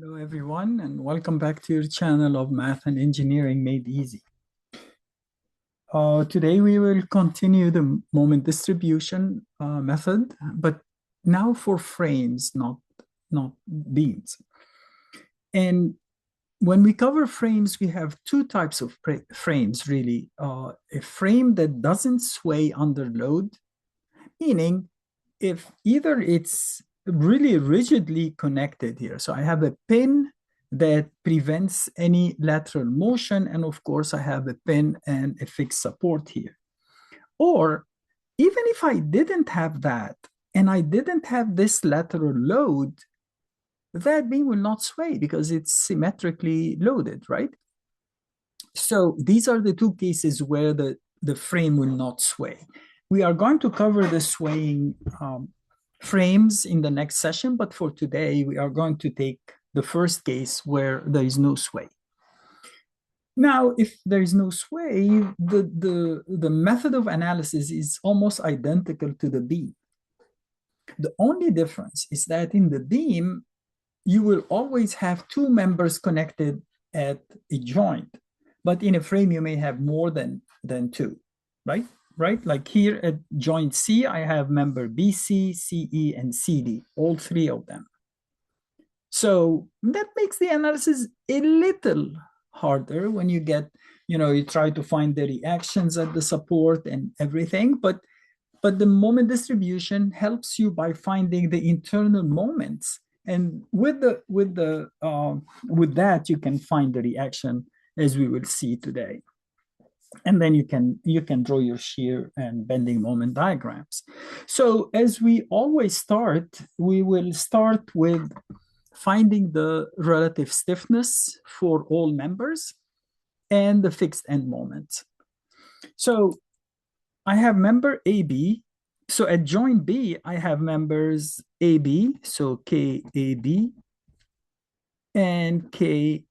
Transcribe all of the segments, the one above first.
Hello, everyone, and welcome back to your channel of Math and Engineering Made Easy. Today, we will continue the moment distribution method, but now for frames, not beams. And when we cover frames, we have two types of frames, really. A frame that doesn't sway under load, meaning if either it's really rigidly connected here. So I have a pin that prevents any lateral motion. And of course, I have a pin and a fixed support here. Or even if I didn't have that and I didn't have this lateral load, that beam will not sway because it's symmetrically loaded, right? So these are the two cases where the frame will not sway. We are going to cover the swaying frames in the next session, but for today, we are going to take the first case where there is no sway. Now, if there is no sway, the method of analysis is almost identical to the beam. The only difference is that in the beam, you will always have two members connected at a joint, but in a frame, you may have more than two, right? Right? Like here at joint C, I have member BC, CE, and CD, all three of them. So that makes the analysis a little harder when you get, you try to find the reactions at the support and everything, but the moment distribution helps you by finding the internal moments, and with that you can find the reaction as we will see today. And then you can draw your shear and bending moment diagrams. So as we always start, we will start with finding the relative stiffness for all members and the fixed end moments. So I have member AB. So at joint B, I have members AB, so KAB and KBC.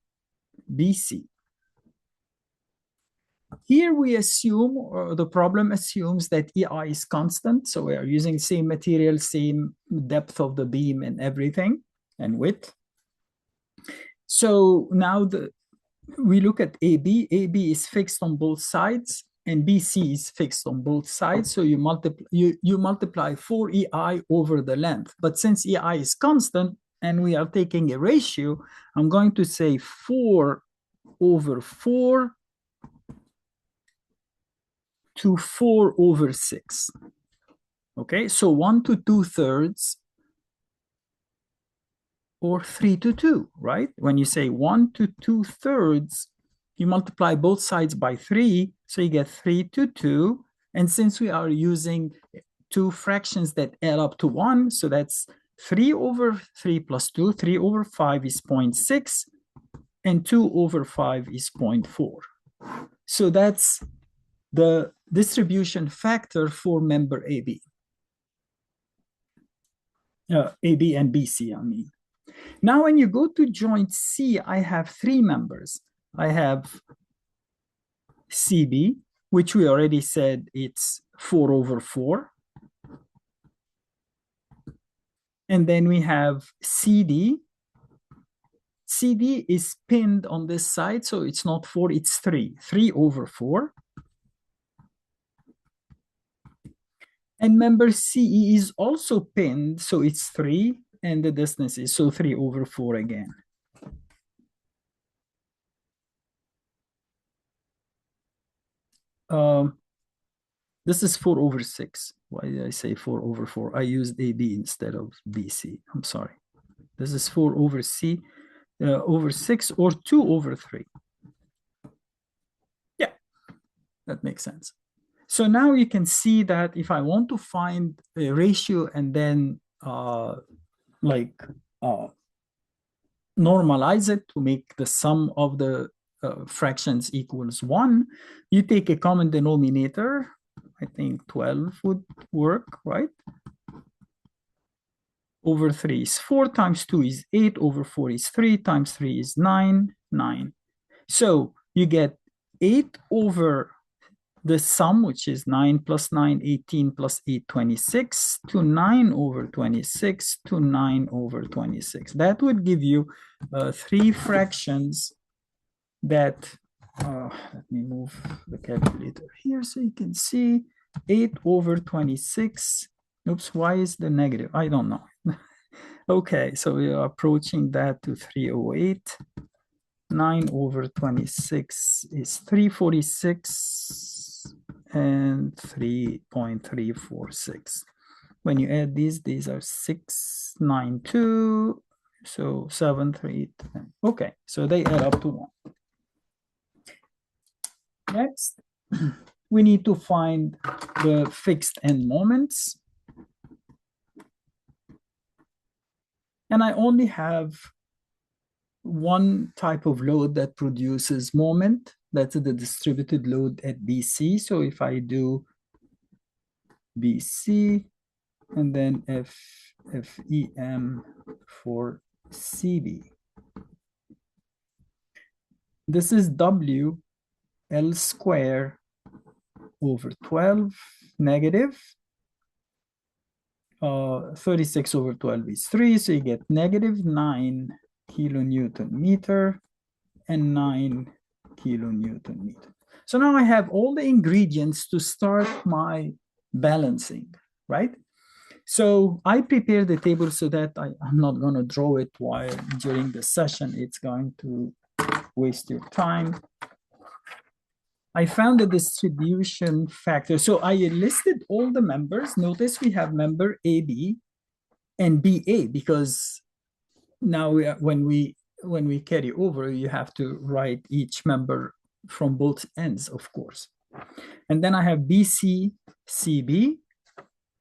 Here we assume, or the problem assumes, that EI is constant. So we are using same material, same depth of the beam and everything, and width. So now we look at AB. AB is fixed on both sides, and BC is fixed on both sides. So you multiply 4EI over the length. But since EI is constant and we are taking a ratio, I'm going to say 4 over 4 to 4 over 6. Okay, so 1 to 2/3 or 3 to 2, right? When you say 1 to 2/3, you multiply both sides by 3, so you get 3 to 2. And since we are using two fractions that add up to 1, so that's 3 over 3 plus 2, 3 over 5 is 0.6, and 2 over 5 is 0.4. So that's the distribution factor for member AB. AB and BC, I mean. Now, when you go to joint C, I have three members. I have CB, which we already said it's 4 over 4. And then we have CD. CD is pinned on this side, so it's not 4, it's 3. 3 over 4. And member CE is also pinned, so it's 3, and the distance is so 3 over 4 again. This is 4 over 6. Why did I say 4 over 4? I used AB instead of BC. I'm sorry. This is 4 over C over 6 or 2 over 3. Yeah, that makes sense. So now you can see that if I want to find a ratio and then normalize it to make the sum of the fractions equals 1, you take a common denominator. I think 12 would work, right? Over 3 is 4, times 2 is 8, over 4 is 3, times 3 is 9, 9. So you get 8 over the sum, which is 9 plus 9, 18 plus 8, 26, to 9 over 26 to 9 over 26. That would give you three fractions that, let me move the calculator here so you can see, 8 over 26. Oops, why is the negative? I don't know. Okay, so we are approaching that to 308. 9 over 26 is 346 and 3.346. When you add these are 692, so 7, 3, 10. Okay, so they add up to 1. Next, we need to find the fixed end moments. And I only have one type of load that produces moment. That's the distributed load at BC. So if I do BC and then FEM for CB, this is W L square over 12 negative. 36 over 12 is 3, so you get negative 9 kilonewton meter and 9 kilonewton meter. So now I have all the ingredients to start my balancing, right? So I prepared the table so that I'm not going to draw it while during the session. It's going to waste your time. I found the distribution factor. So I listed all the members. Notice we have member AB and BA because now when we carry over, you have to write each member from both ends, of course. And then I have BC, CB,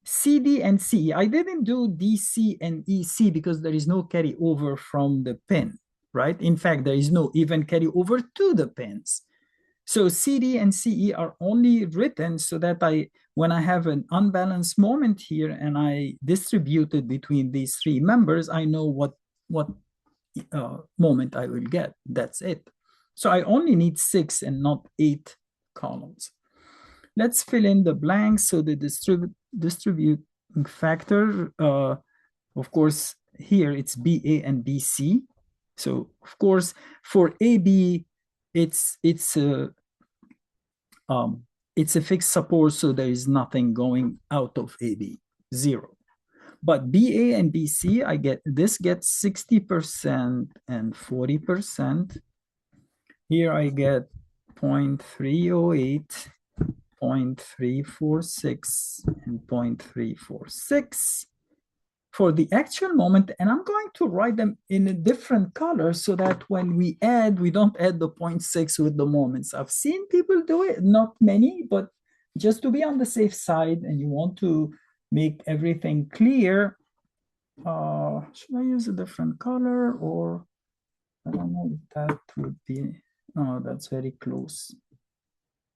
CD, and CE. I didn't do DC and EC because there is no carryover from the pin, right? In fact, there is no even carryover to the pins. So CD and CE are only written so that when I have an unbalanced moment here and I distribute it between these three members, I know what moment I will get. That's it. So I only need 6 and not 8 columns. Let's fill in the blanks. So the distributing factor, of course, here it's BA and BC. So of course, for AB, it's a fixed support, so there is nothing going out of AB, 0. But BA and BC, this gets 60% and 40%. Here I get 0.308, 0.346, and 0.346 for the actual moment, and I'm going to write them in a different color so that when we add, we don't add the 0.6 with the moments. I've seen people do it, not many, but just to be on the safe side and you want to make everything clear, should I use a different color or I don't know if that would be, no, that's very close.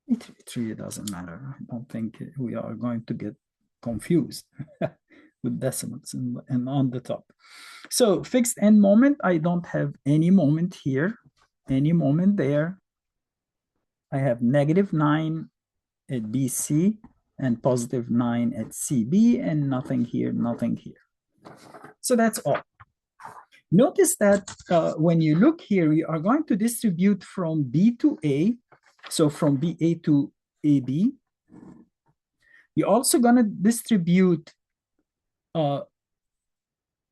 It really doesn't matter. I don't think we are going to get confused with decimals and on the top. So fixed end moment, I don't have any moment here, any moment there. I have negative 9 at BC and positive 9 at CB and nothing here, nothing here. So that's all. Notice that when you look here, we are going to distribute from B to A. So from BA to AB. You're also going to distribute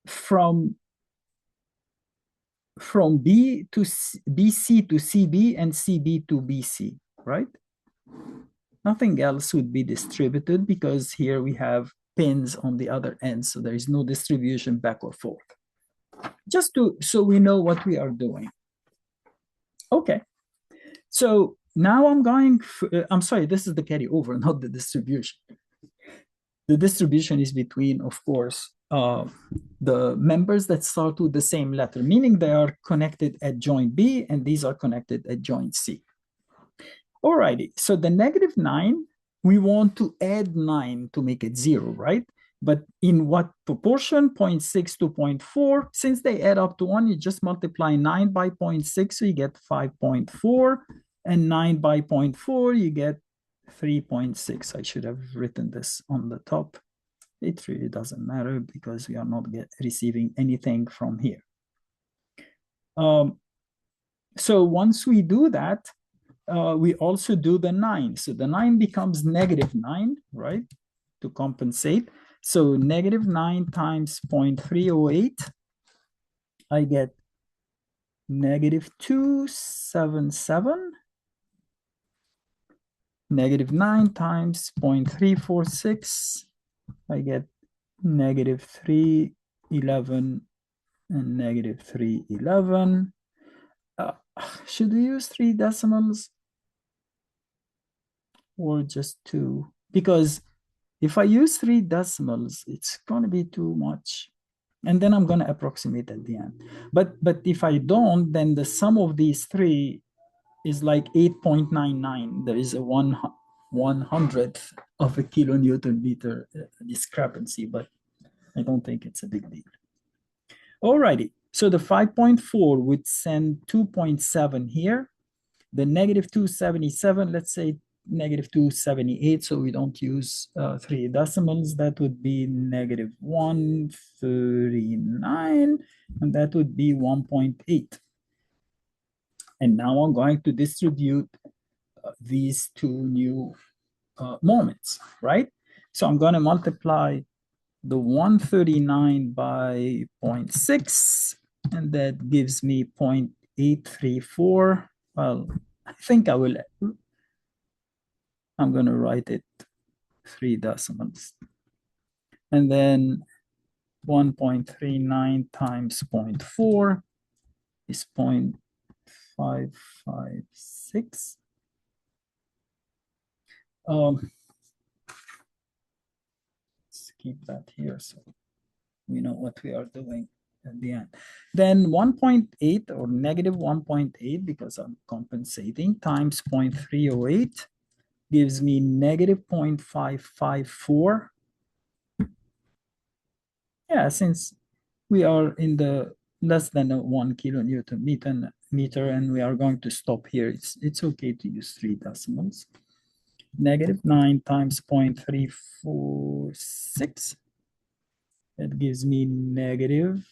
from B to BC to CB and CB to BC, right? Nothing else would be distributed because here we have pins on the other end, so there is no distribution back or forth. Just so we know what we are doing. Okay, so now I'm sorry, this is the carryover, not the distribution. The distribution is between, of course, the members that start with the same letter, meaning they are connected at joint B and these are connected at joint C. Alrighty, so the negative 9, we want to add 9 to make it 0, right? But in what proportion? 0.6 to 0.4. Since they add up to 1, you just multiply 9 by 0.6, so you get 5.4. And 9 by 0.4, you get 3.6. I should have written this on the top. It really doesn't matter because we are not receiving anything from here. So once we do that, we also do the 9. So the 9 becomes -9, right? To compensate. So -9 times 0.308, I get -277. -9 times 0.346, I get -311 and -311. Should we use 3 decimals or just 2? Because if I use 3 decimals, it's going to be too much. And then I'm going to approximate at the end. But if I don't, then the sum of these three is like 8.99. There is a 1/100th of a kilonewton meter discrepancy, but I don't think it's a big deal. Alrighty, so the 5.4 would send 2.7 here. The -277, let's say -278, so we don't use 3 decimals. That would be -139, and that would be 1.8. And now I'm going to distribute these two new moments, right? So I'm going to multiply the 139 by 0.6, and that gives me 0.834. Well, I think I'm going to write it 3 decimals. And then 1.39 times 0.4 is 0.556. Let's keep that here so we know what we are doing at the end. Then 1.8 or -1.8, because I'm compensating, times 0.308 gives me -0.554. Yeah, since we are in the less than 1 kilonewton meter and we are going to stop here, it's okay to use 3 decimals. -9 times 0.346. That gives me negative.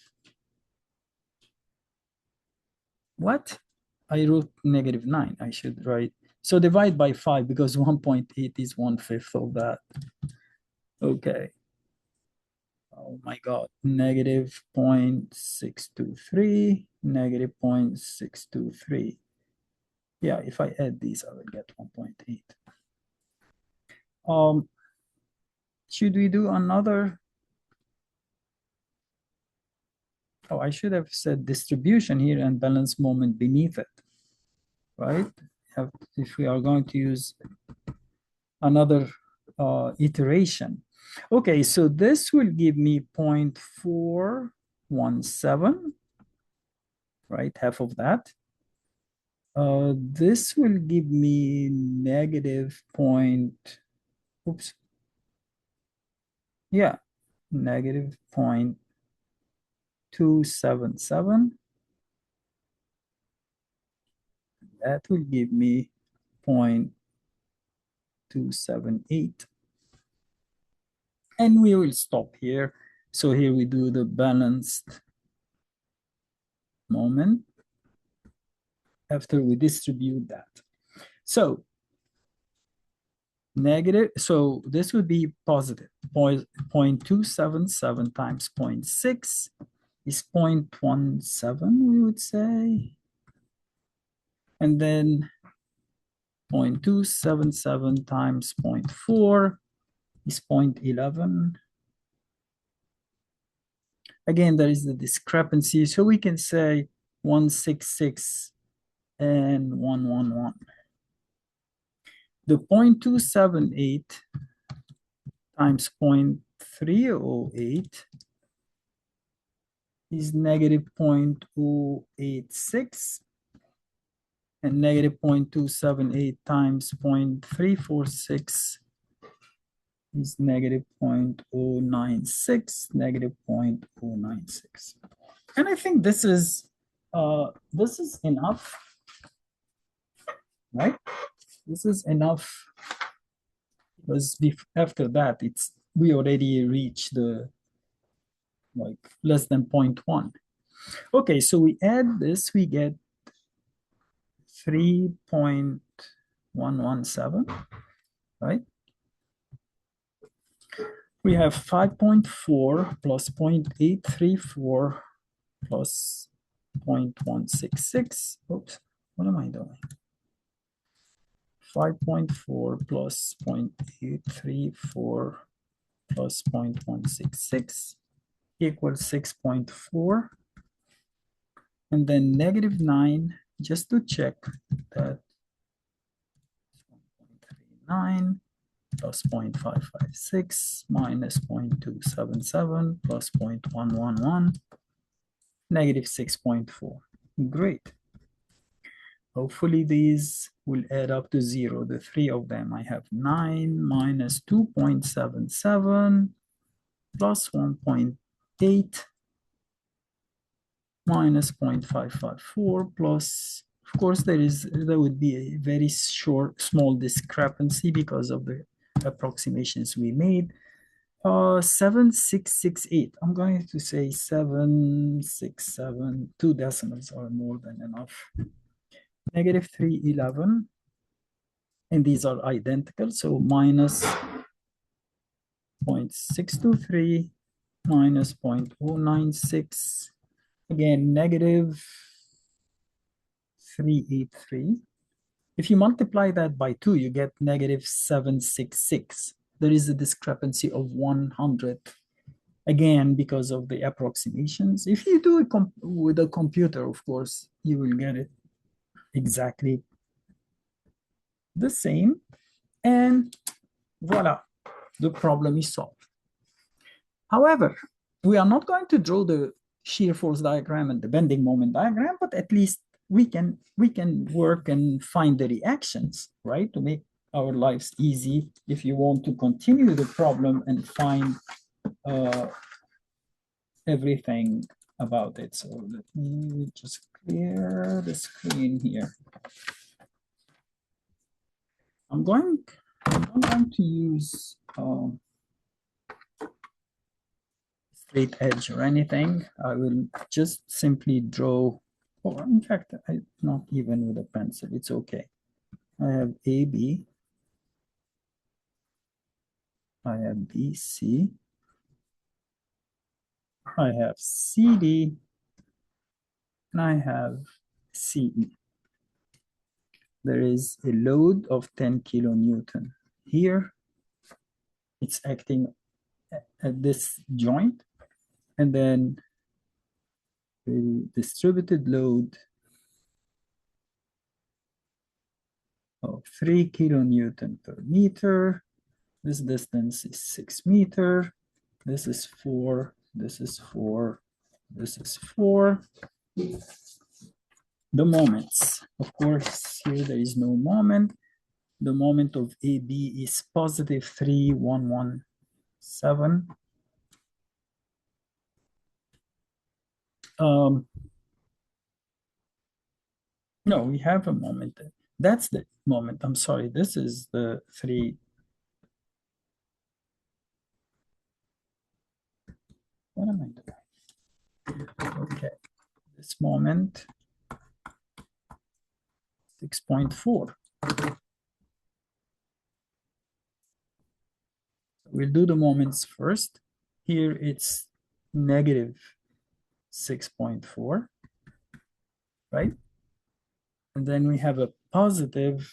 What? I wrote -9. I should write. So divide by 5 because 1.8 is 1/5 of that. Okay. Oh my God. -0.623, -0.623. Yeah, if I add these, I will get 1.8. Should we do another? Oh, I should have said distribution here and balance moment beneath it, right? If we are going to use another iteration. Okay, so this will give me 0.417, right? Half of that. This will give me negative point, oops. Yeah, -0.277. That will give me 0.278. And we will stop here. So here we do the balanced moment after we distribute that. So so this would be positive. 0.277 times 0.6 is 0.17, we would say. And then 0.277 times 0.4 is 0.11. Again, there is the discrepancy. So we can say 166 and 111. The 0.278 times 0.308 is -0.086, and -0.278 times 0.346 is -0.096, -0.096. And I think this is enough, right? This is enough because after that, we already reached the like less than 0.1. Okay, so we add this, we get 3.117, right? We have 5.4 plus 0.834 plus 0.166. Oops, what am I doing? 5.4 plus 0.834 plus 0.166 equals 6.4. And then negative 9, just to check that 1.39 plus 0.556 minus 0.277 plus 0.111, negative 6.4. Great. Hopefully these will add up to 0, the three of them. I have 9 minus 2.77 plus 1.8 minus 0.554 plus, of course, there would be a very small discrepancy because of the approximations we made. 7668. I'm going to say 767. 2 decimals are more than enough. Negative 311. And these are identical. So minus 0.623 minus 0.096. Again, negative 383. If you multiply that by 2, you get negative 766. There is a discrepancy of 100. Again, because of the approximations. If you do it with a computer, of course, you will get it exactly the same. And voila, the problem is solved. However, we are not going to draw the shear force diagram and the bending moment diagram, but at least we can work and find the reactions, right? To make our lives easy if you want to continue the problem and find everything about it. So let me just clear the screen here. I'm not going to use straight edge or anything. I will just simply draw, or in fact, not even with a pencil, it's okay. I have AB, I have BC, I have CD, and I have CE. There is a load of 10 kilonewton here. It's acting at this joint, and then the distributed load of 3 kilonewton per meter. This distance is 6 meters. This is 4. This is 4. This is 4. The moments. Of course, here there is no moment. The moment of AB is positive 3,117. No, we have a moment. That's the moment. I'm sorry. This is the 3. What am I doing? Okay. This moment, 6.4. We'll do the moments first. Here it's negative 6.4, right? And then we have a positive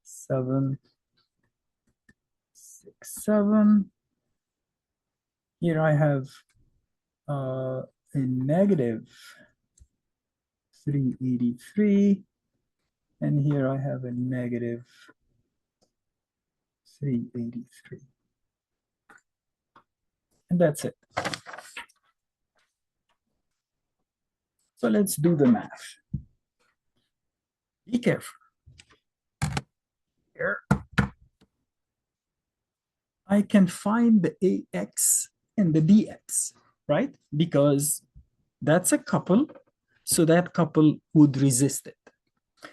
767. Here I have a negative 383. And here I have a negative 383. And that's it. So let's do the math. Be careful. Here, I can find the AX and the BX, right? Because that's a couple, so that couple would resist it.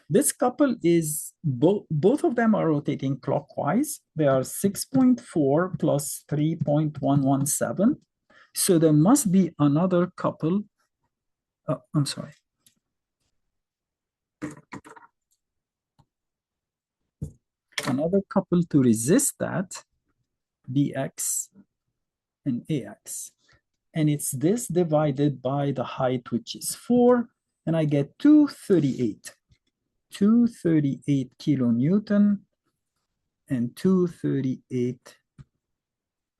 This couple is both of them are rotating clockwise. They are 6.4 plus 3.117. So there must be another couple. I'm sorry. Another couple to resist that, BX and AX. And it's this divided by the height, which is 4, and I get 238. 238 kilonewton and 238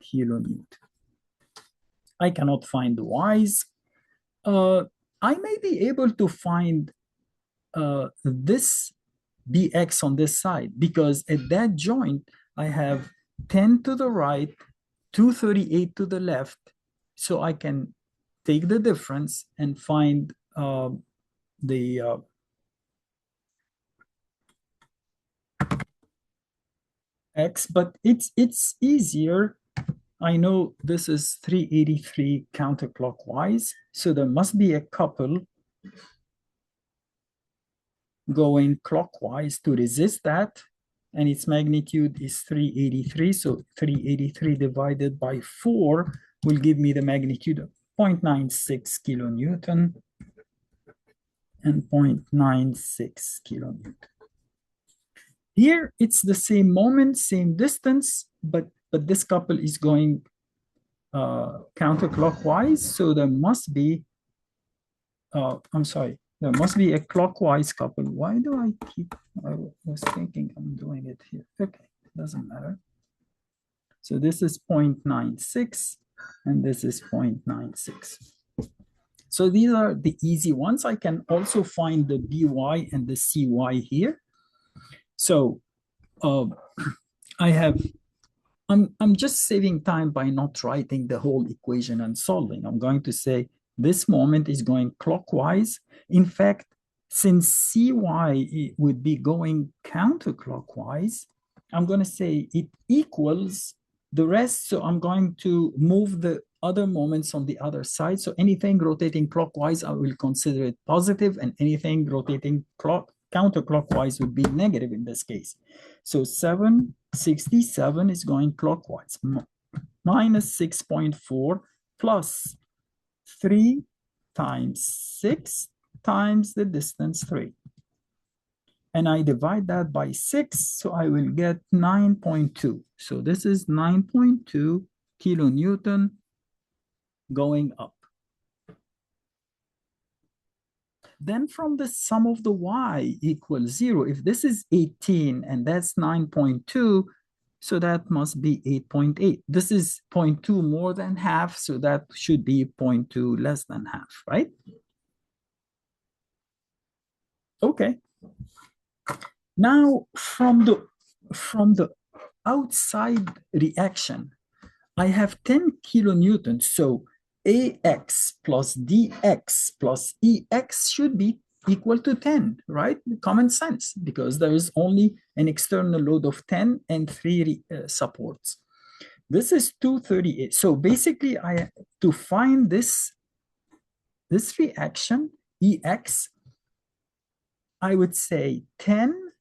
kilonewton. I cannot find the y's. I may be able to find this bx on this side because at that joint, I have 10 to the right, 238 to the left. So I can take the difference and find the x, but it's easier. I know this is 383 counterclockwise, so there must be a couple going clockwise to resist that, and its magnitude is 383. So 383 divided by 4 will give me the magnitude of 0.96 kilonewton and 0.96 kilonewton. Here, it's the same moment, same distance, but this couple is going counterclockwise, so there must be, I'm sorry, there must be a clockwise couple. Why do I was thinking I'm doing it here. Okay, doesn't matter. So this is 0.96, and this is 0.96. So these are the easy ones. I can also find the BY and the CY here. So I'm just saving time by not writing the whole equation and solving. I'm going to say this moment is going clockwise. In fact, since CY would be going counterclockwise, I'm going to say it equals the rest. So I'm going to move the other moments on the other side. So anything rotating clockwise, I will consider it positive, and anything rotating counterclockwise would be negative in this case. So 767 is going clockwise, minus 6.4 plus 3 times 6 times the distance 3. And I divide that by 6, so I will get 9.2. So this is 9.2 kilonewton going up. Then from the sum of the y equals 0, if this is 18 and that's 9.2, so that must be 8.8. This is 0.2 more than half, so that should be 0.2 less than half, right? Okay. Now from the outside reaction, I have 10 kilonewtons, so AX plus DX plus EX should be equal to 10, right? Common sense, because there is only an external load of 10 and 3 supports. This is 238. So basically, to find this reaction, EX, I would say 10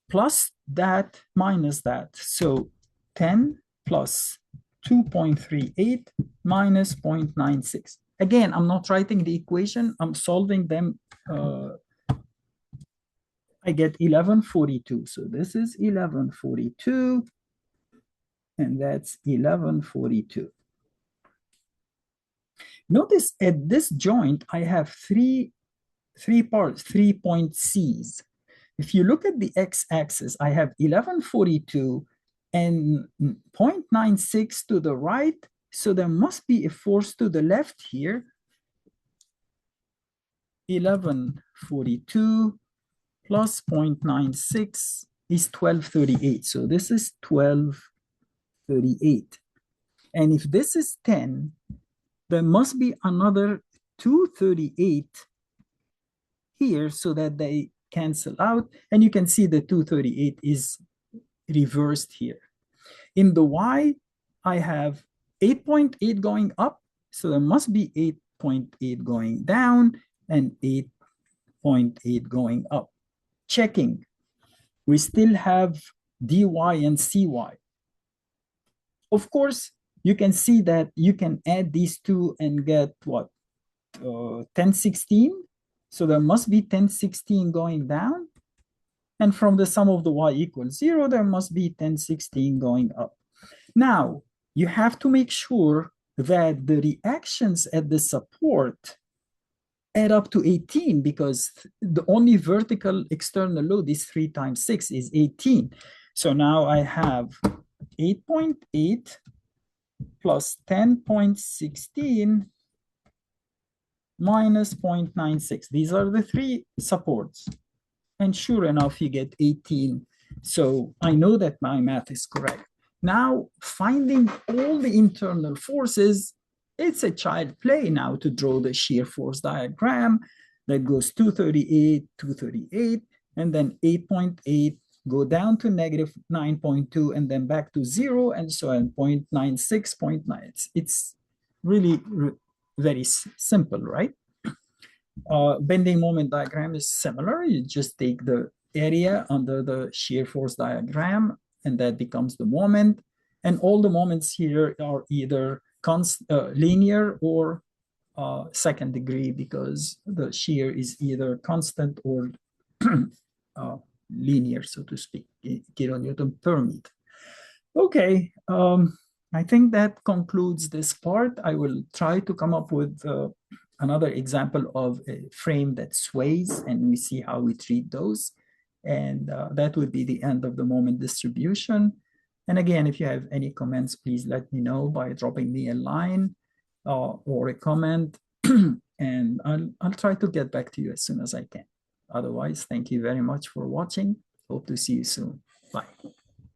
plus that minus that. So 10 plus 2.38 minus 0.96. Again, I'm not writing the equation. I'm solving them. I get 1142. So this is 1142. And that's 1142. Notice at this joint, I have three parts, 3-point C's. If you look at the x-axis, I have 1142 and 0.96 to the right. So there must be a force to the left here. 1142 plus 0.96 is 1238. So this is 1238. And if this is 10, there must be another 238 here so that they cancel out. And you can see the 238 is reversed here. In the y, I have 8.8 going up. So there must be 8.8 going down and 8 0.8 going up. Checking, we still have dy and cy. Of course, you can see that you can add these two and get what? 1016. So there must be 1016 going down. And from the sum of the y equals 0, there must be 1016 going up. Now, you have to make sure that the reactions at the support add up to 18 because the only vertical external load is 3 times 6 is 18. So now I have 8.8 plus 10.16 minus 0.96. These are the three supports. And sure enough, you get 18. So I know that my math is correct. Now, finding all the internal forces, it's a child play now to draw the shear force diagram that goes 238, 238, and then 8.8, go down to negative 9.2, and then back to 0, and so on, 0.96, 0.9. It's really very simple, right? Bending moment diagram is similar. You just take the area under the shear force diagram, and that becomes the moment. And all the moments here are either linear or second degree because the shear is either constant or linear, so to speak, kilonewton per meter. Okay, I think that concludes this part. I will try to come up with another example of a frame that sways, and we see how we treat those. And that would be the end of the moment distribution. And again, if you have any comments, please let me know by dropping me a line or a comment, and I'll try to get back to you as soon as I can. Otherwise, thank you very much for watching. Hope to see you soon. Bye.